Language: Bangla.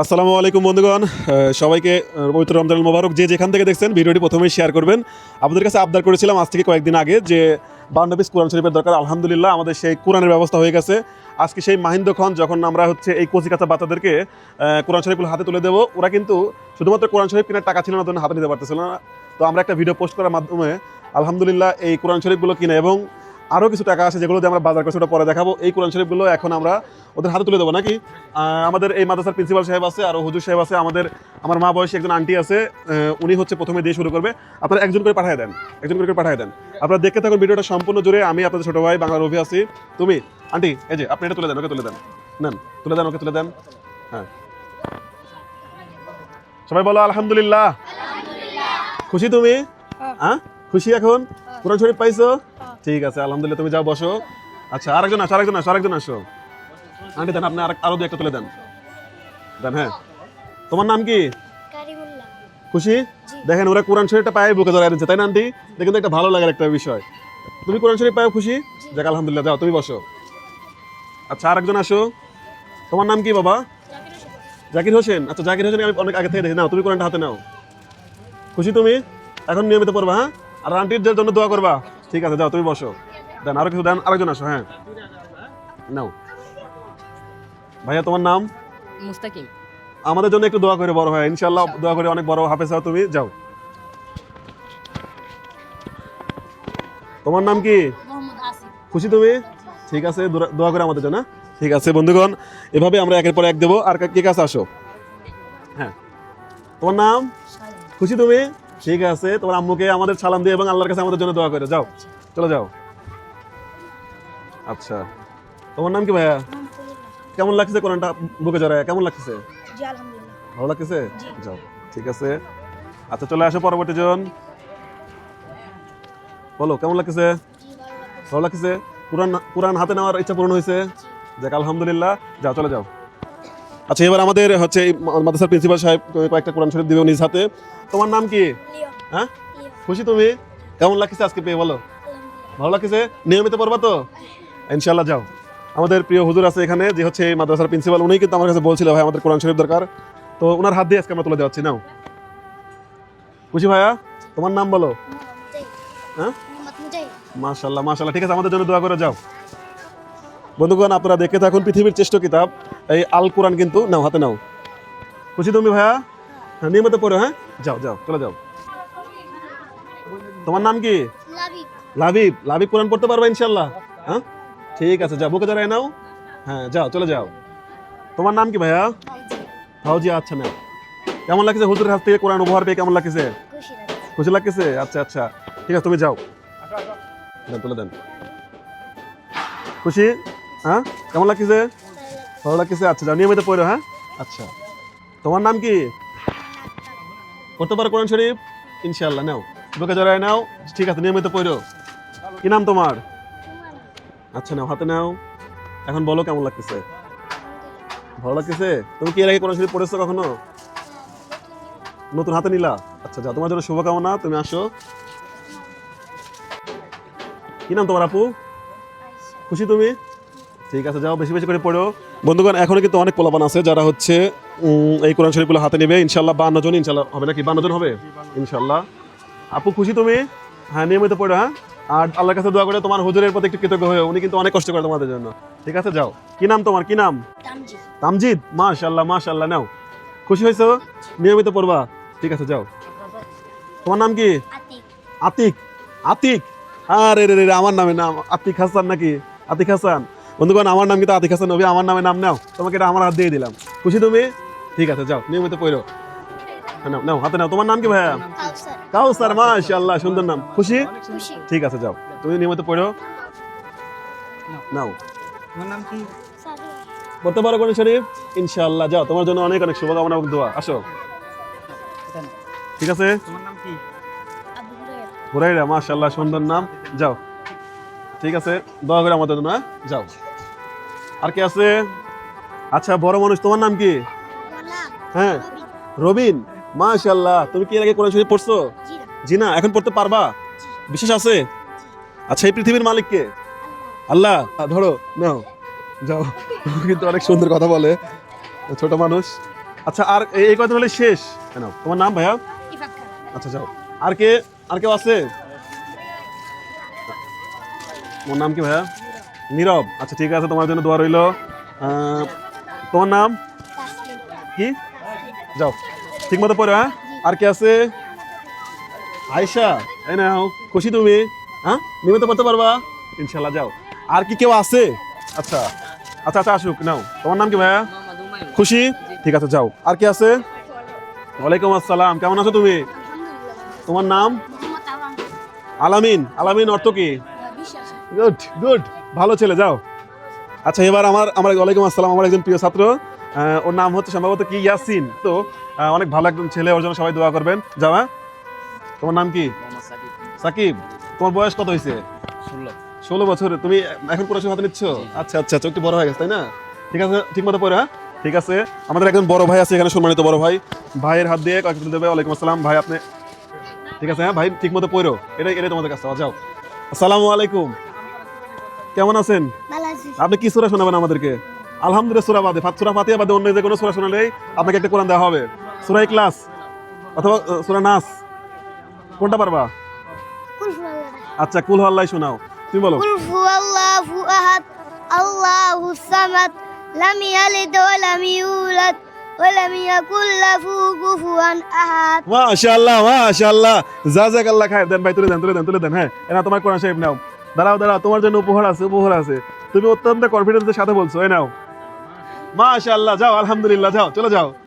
আসসালামু আলাইকুম বন্ধুগণ, সবাইকে পবিত্র রমজানুল মোবারক। যে যেখান থেকে দেখছেন ভিডিওটি প্রথমেই শেয়ার করবেন। আপনাদের কাছে আবদার করেছিলাম আজ থেকে কয়েকদিন আগে যে 52 পিস কোরআন শরীফের দরকার। আলহামদুলিল্লাহ আমাদের সেই কোরআনের ব্যবস্থা হয়ে গেছে। আজকে সেই মাহিন্দক্ষণ যখন আমরা এই কচিকাঁচা বাচ্চাদেরকে কোরআন শরীফগুলো হাতে তুলে দেবো, ওরা কিন্তু শুধুমাত্র কোরআন শরীফ কেনার টাকা ছিল না, জন্য হাতে নিতে পারতেছিল না। তো আমরা একটা ভিডিও পোস্ট করার মাধ্যমে আলহামদুলিল্লাহ এই কোরআন শরীফগুলো কিনে এবং আরও কিছু টাকা আছে যেগুলো দিয়ে আমরা বাজার করছি, ওটা পরে দেখাবো। এই কোরআন শরীফগুলো এখন আমরা ওদের হাতে তুলে দেবো নাকি। আমাদের এই মাদ্রাসার প্রিন্সিপাল সাহেব আছে, আরও হুজুর সাহেব আছে, আমার মা বয়সী একজন আন্টি আছে, উনি প্রথমে দিয়ে শুরু করবে। আপনারা একজন করে পাঠিয়ে দেন, আপনারা দেখতে থাকুন ভিডিওটা সম্পূর্ণ জুড়ে। আমি আপনাদের ছোটো ভাই বাংলা রবি আছি। তুমি আন্টি, এই যে আপনি এটা তুলে দেন, ওকে তুলে দেন, নেন ওকে তুলে দেন। হ্যাঁ, সবাই বলো আলহামদুলিল্লাহ। খুশি তুমি? হ্যাঁ খুশি? এখন কোরআন শরীফ পাইছো? ঠিক আছে, আলহামদুলিল্লাহ। তুমি যাও বসো। আচ্ছা, আরেকজন আসো। আন্টি দেন, আপনি আরো দু একটা তুলে দেন। হ্যাঁ, তোমার নাম কি? খুশি? দেখেন ওরা কোরআন শরীফটা পায় বুকে ধরে আনছে, তাই না আন্টি? দেখেন তো একটা ভালো লাগার একটা বিষয়। তুমি কোরআন শরীফ পাও, খুশি? যাক আলহামদুলিল্লাহ। যাও তুমি বসো। আচ্ছা, আরেকজন আসো। তোমার নাম কি বাবা? জাকির হোসেন। আচ্ছা, জাকির হোসেন আমি অনেক আগে থেকে দেখি। নাও তুমি কোরআনটা হাতে নাও। খুশি তুমি? এখন নিয়মিত পড়বা, হ্যাঁ? আর আন্টির জন্য দোয়া করবা। ঠিক আছে, যাও তুমি বসো। দেন আরো কিছু দেন, আরেকজন আসো। হ্যাঁ, নাও। ভাইয়া তোমার নাম? মুস্তাকিম। আমাদের জন্য একটু দোয়া করে বড় ভাই, ইনশাআল্লাহ দোয়া করে অনেক বড় হাফেজ হও তুমি। যাও। তোমার নাম কি? খুশি তুমি? ঠিক আছে, দোয়া করে আমাদের জন্য। ঠিক আছে বন্ধুগণ, এভাবে আমরা একের পর এক দেবো। আর কে কাছে আসো। হ্যাঁ, তোমার নাম? খুশি তুমি? ঠিক আছে, তোমার আম্মুকে আমাদের সালাম দিয়ে এবং আল্লাহর কাছে আমাদের জন্য দোয়া করে যাও। চলে যাও। আচ্ছা, তোমার নাম কি ভাইয়া? কেমন লাগছে কোরআনটা বুকে জড়ায়? কেমন লাগছে? ভালো লাগছে? যাও, ঠিক আছে। আচ্ছা, চলে আসো পরবর্তী জন। বলো কেমন লাগছে? ভালো লাগছে? কোরআন হাতে নেওয়ার ইচ্ছা পূরণ হয়েছে? যাক আলহামদুলিল্লাহ। যাও, চলে যাও। আচ্ছা, এবার আমাদের মাদ্রাসার প্রিন্সিপাল সাহেব কয়েকটা কোরআন শরীফ দিবে নিজ হাতে। তোমার নাম কি? হ্যাঁ, খুশি তুমি? কেমন লাগছে আজকে পেয়ে? বলো। ভালো লাগছে? নিয়মিত পড়বা তো ইনশাআল্লাহ। যাও। আমাদের প্রিয় হুজুর আছে এখানে, যে এই মাদ্রাসার প্রিন্সিপাল, উনি কিন্তু আমার কাছে বলছিল ভাই আমাদের কোরআন শরীফ দরকার। তো ওনার হাত দিয়ে আজকে আমরা তুলে দেওয়াচ্ছি। নাও। খুশি ভাইয়া? তোমার নাম বলো। হ্যাঁ, মাশাআল্লাহ। ঠিক আছে, আমাদের জন্য দোয়া করে যাও। বন্ধুগণ, আপনারা দেখে থাকুন পৃথিবীর শ্রেষ্ঠ কিতাব এই আল কোরআন, কিন্তু নাও হাতে নাও। খুশি তুমি ভাইয়া? হ্যাঁ, নিয়মিত পড়ো। হ্যাঁ, যাও চলে যাও। তোমার নাম কি? লাবিব কোরআন পড়তে পারবে ইনশাআল্লাহ? হ্যাঁ, ঠিক আছে, যাও বুকে জড়ায় নাও। হ্যাঁ, যাও চলে যাও। তোমার নাম কি ভাইয়া? ফাউজি। আচ্ছা, নাও। কেমন লাগছে হুজুরের হাত থেকে কোরআন উপহার পেয়ে? কেমন লাগছে? খুশি লাগছে? আচ্ছা, ঠিক আছে, তুমি যাও। তুলে দেন। খুশি? হ্যাঁ, কেমন লাগছে? ভালো লাগছে? আচ্ছা, যাও নিয়মিত পড়ো। হ্যাঁ, আচ্ছা। তোমার নাম কি? পড়তে পারো কোরআন শরীফ ইনশাআল্লাহ? নাও, বুকে জড়ায় নাও। ঠিক আছে, নিয়মিত পড়ো। কি নাম তোমার? আচ্ছা, নাও হাতে নাও। এখন বলো কেমন লাগতেছে? ভালো লাগতেছে? তুমি কি এর আগে কোরআন শরীফ পড়েছো কখনো? নতুন হাতে নিলা? আচ্ছা, যাও, তোমার জন্য শুভকামনা। তুমি আসো। কি নাম তোমার আপু? খুশি তুমি? ঠিক আছে, যাও বেশি বেশি করে পড়ো। বন্ধুগণ, এখনো কিন্তু অনেক পোলাপান আছে যারা এই কোরআন শরীফগুলো হাতে নেবে ইনশাআল্লাহ। 52 জন ইনশাআল্লাহ হবে নাকি? 52 জন হবে ইনশাআল্লাহ। আপু খুশি তুমি? হ্যাঁ, নিয়মিত পড়ো। হ্যাঁ, আর আল্লাহর কাছে দোয়া করে তোমার হুজুরের প্রতি একটু কৃতজ্ঞ হয়ে, উনি কিন্তু অনেক কষ্ট করে তোমাদের জন্য। ঠিক আছে, যাও। কি নাম তোমার? কি নাম? তামজিদ। মাশাআল্লাহ। নাও, খুশি হয়েছো? নিয়মিত পড়বা। ঠিক আছে, যাও। তোমার নাম কি? আতিক। আরে রে, আমার নামে নাম আতিক হাসান নাকি? আতিক হাসান। বন্ধুগণ, আমার নাম কিন্তু আতিক হাসান নবী। আমার নামে নাম নাও। তোমাকে এটা আমার হাত দিয়ে দিলাম। খুশি তুমি? ঠিক আছে, যাও নিয়মিত পড়ো। নাও হাতে নাও। তোমার নাম কি ভাইয়া? কাউসার। মাশাআল্লাহ, সুন্দর নাম। খুশি? ঠিক আছে, যাও তুমি নিয়মিত পড়ো। নাও। তোমার নাম কি? পড়তে পারো কোরআন শরীফ ইনশাআল্লাহ? যাও, তোমার জন্য অনেক শুভকামনা এবং দোয়া। আসো। ঠিক আছে। তোমার নাম কি? হুরাইরা। মাশাআল্লাহ, সুন্দর নাম। যাও, ঠিক আছে, দোয়া করে আমাদের জন্য। যাও। আর কে আছে? আচ্ছা, বড় মানুষ, তোমার নাম কি? হ্যাঁ, রবিন। মাশাআল্লাহ, তুমি কি এর আগে কোরআন শরীফ পড়ছো? জি না। এখন পড়তে পারবা? বিশেষ আছে? আচ্ছা, এই পৃথিবীর মালিক কে? আল্লাহ। ধরো, নাও, যাও। কিন্তু অনেক সুন্দর কথা বলে, ছোট মানুষ। আচ্ছা, আর এই কথা হলে শেষ কেন? তোমার নাম ভাইয়া? আচ্ছা যাও। আর কেউ আছে? তোমার নাম কি ভাইয়া? নীরব। আচ্ছা ঠিক আছে, তোমার জন্য দোয়া রইলো। তোমার নাম কি? যাও ঠিক মতো পড়ো। হ্যাঁ, আর কে আছে? আয়েশা। এই নাও, খুশি তুমি? হ্যাঁ, নিয়মিত পড়তে পারবা ইনশাল্লাহ। যাও। আর কি কেউ আছে? আচ্ছা আচ্ছা আচ্ছা, আসুক। নাও, তোমার নাম কি ভাইয়া? খুশি। ঠিক আছে, যাও। আর কে আছে? ওয়ালাইকুম আসসালাম, কেমন আছো তুমি? তোমার নাম? আলামিন। আলামিন অর্থ কি? গুড গুড, ভালো ছেলে, যাও। আচ্ছা, এবার আমার ওয়ালাইকুম আসসালাম, আমার একজন প্রিয় ছাত্র, ওর নাম হচ্ছে সম্ভবত কি ইয়াসিন। তো অনেক ভালো একজন ছেলে, ওর জন্য সবাই দোয়া করবেন। যাও। হ্যাঁ, তোমার নাম কি? সাকিব। তোমার বয়স কত হয়েছে? 16 বছর। তুমি এখন পড়াশোনা হাতে নিচ্ছ? আচ্ছা আচ্ছা, চোখ একটু বড় হয়ে গেছে তাই না? ঠিক আছে, ঠিক মতো পড়ো। হ্যাঁ ঠিক আছে। আমাদের একজন বড় ভাই আছে এখানে, সম্মানিত বড় ভাই। ভাইয়ের হাত দিয়ে কয়েকটা দেবে। ওয়ালাইকুম আসসালাম ভাই, আপনি ঠিক আছে? হ্যাঁ ভাই, ঠিক মতো পড়ো। এটাই তোমাদের কাছে। যাও। আসসালামু আলাইকুম, কেমন আছেন? আপনি কি সূরা শোনাবেন আমাদেরকে? আলহামদুলিল্লাহ, সূরা বাদে, সূরা ফাতিহা বাদে অন্য যে কোনো সূরা শোনালেই আপনাকে একটা কোরআন দেওয়া হবে। সূরা ইখলাস অথবা সূরা নাস, কোনটা পারবা? আচ্ছা, কুল হুয়াল্লাহ শোনাও। তুমি বলো। কুল হুয়াল্লাহু আহাদ আল্লাহুস সামাদ লাম ইয়ালিদ ওয়া লাম ইউলাদ ওয়া লাম ইয়াকুল লাহু কুফুয়ান আহাদ। মাশাআল্লাহ মাশাআল্লাহ, জাযাকাল্লাহ খায়ের। দেন ভাই, তুলে দেন। হ্যাঁ, এনা তোমার কোরআন শরীফ নাও। দাঁড়াও, তোমার জন্য উপহার আছে। তুমি অত্যন্ত কনফিডেন্সের সাথে বলছো। এই নাও। মাশাআল্লাহ, যাও। আলহামদুলিল্লাহ, যাও, চলে যাও।